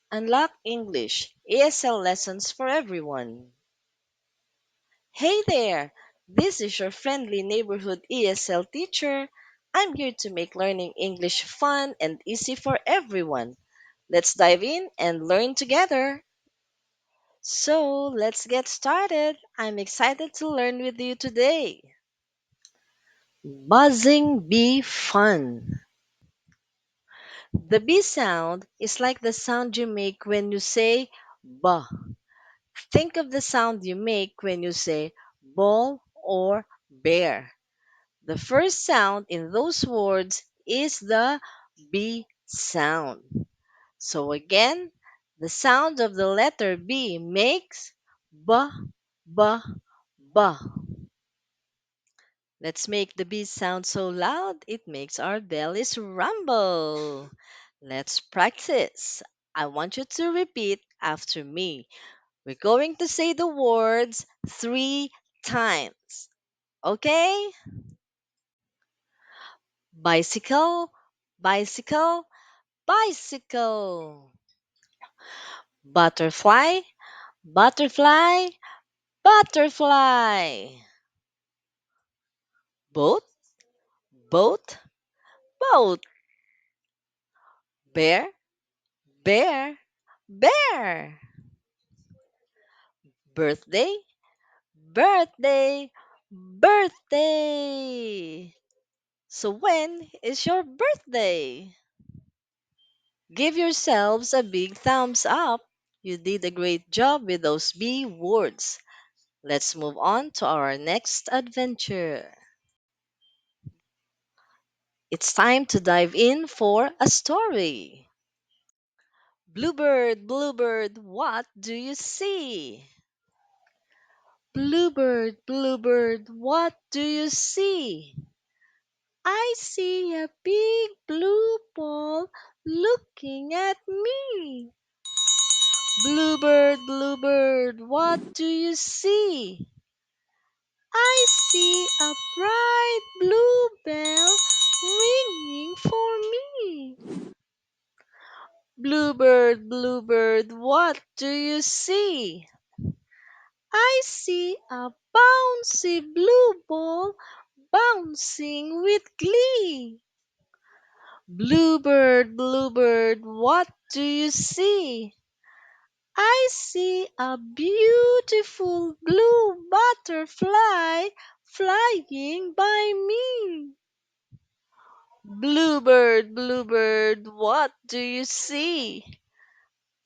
Unlock English ESL lessons for everyone. Hey there! This is your friendly neighborhood ESL teacher. I'm here to make learning English fun and easy for everyone. Let's dive in and learn together. So, let's get started. I'm excited to learn with you today. Buzzing bee fun. The B sound is like the sound you make when you say ba. Think of the sound you make when you say ball or bear. The first sound in those words is the B sound. So again, the sound of the letter B makes ba, ba, ba. Let's make the B sound so loud it makes our bellies rumble. Let's practice. I want you to repeat after me. We're going to say the words 3 times. Okay? Bicycle, bicycle, bicycle. Butterfly, butterfly, butterfly. Boat, boat, boat. Bear, bear, bear. Birthday, birthday, birthday. So when is your birthday? Give yourselves a big thumbs up. You did a great job with those B words. Let's move on to our next adventure. It's time to dive in for a story. Bluebird, bluebird, what do you see? Bluebird, bluebird, what do you see? I see a big blue ball looking at me. Bluebird, bluebird, what do you see? I see a bright blue bell ringing for me. Bluebird, bluebird, what do you see? I see a bouncy blue ball bouncing with glee. Bluebird, bluebird, what do you see? I see a beautiful blue butterfly flying by me. Bluebird, bluebird, what do you see?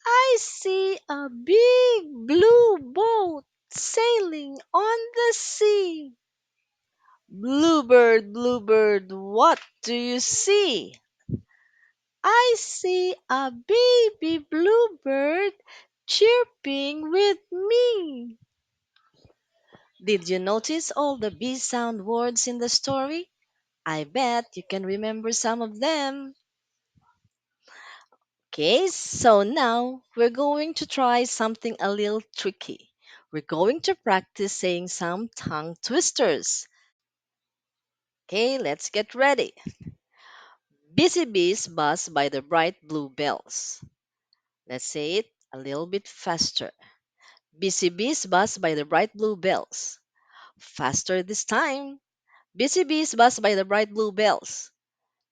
I see a big blue boat sailing on the sea. Bluebird, bluebird, what do you see? I see a baby bluebird chirping with me. Did you notice all the B sound words in the story? I bet you can remember some of them. Okay, so now we're going to try something a little tricky. We're going to practice saying some tongue twisters. Okay, let's get ready. Busy bees buzz by the bright blue bells. Let's say it a little bit faster. Busy bees buzz by the bright blue bells. Faster this time. Busy bees buzz by the bright blue bells.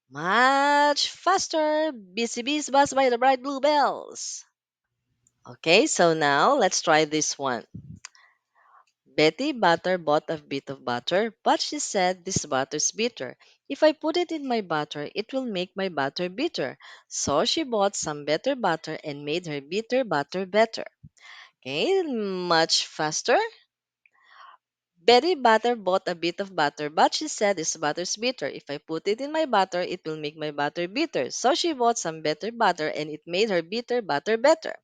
Much faster. Busy bees buzz by the bright blue bells. Okay, so now let's try this one. Betty Butter bought a bit of butter, but she said this butter's bitter. If I put it in my butter, it will make my butter bitter. So she bought some better butter and made her bitter butter better. Okay, much faster. Betty Butter bought a bit of butter, but she said this butter's bitter. If I put it in my butter, it will make my butter bitter. So she bought some better butter and it made her bitter butter better.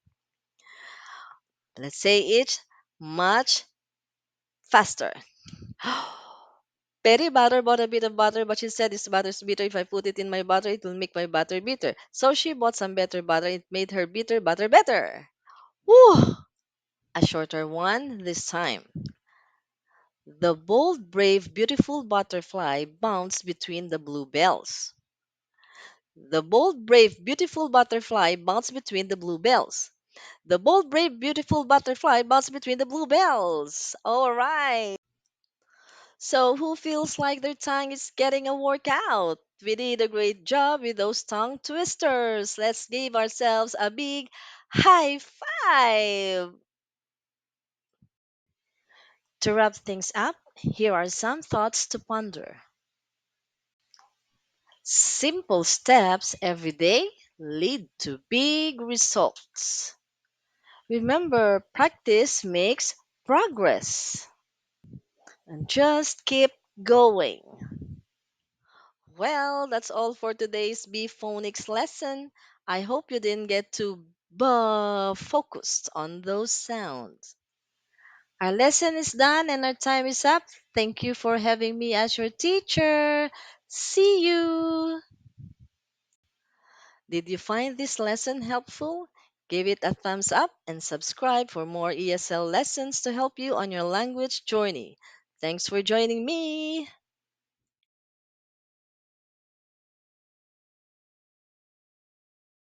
Let's say it much faster. Betty Butter bought a bit of butter, but she said this butter's bitter. If I put it in my butter, it will make my butter bitter. So she bought some better butter. It made her bitter butter better. Woo! A shorter one this time. The bold, brave, beautiful butterfly bounced between the blue bells. The bold, brave, beautiful butterfly bounced between the bluebells. The bold, brave, beautiful butterfly bounced between the bluebells. All right. So, who feels like their tongue is getting a workout? We did a great job with those tongue twisters. Let's give ourselves a big high five. To wrap things up, here are some thoughts to ponder. Simple steps every day lead to big results. Remember, practice makes progress. And just keep going. Well, that's all for today's B phonics lesson. I hope you didn't get too focused on those sounds. Our lesson is done and our time is up. Thank you for having me as your teacher. See you. Did you find this lesson helpful? Give it a thumbs up and subscribe for more ESL lessons to help you on your language journey. Thanks for joining me.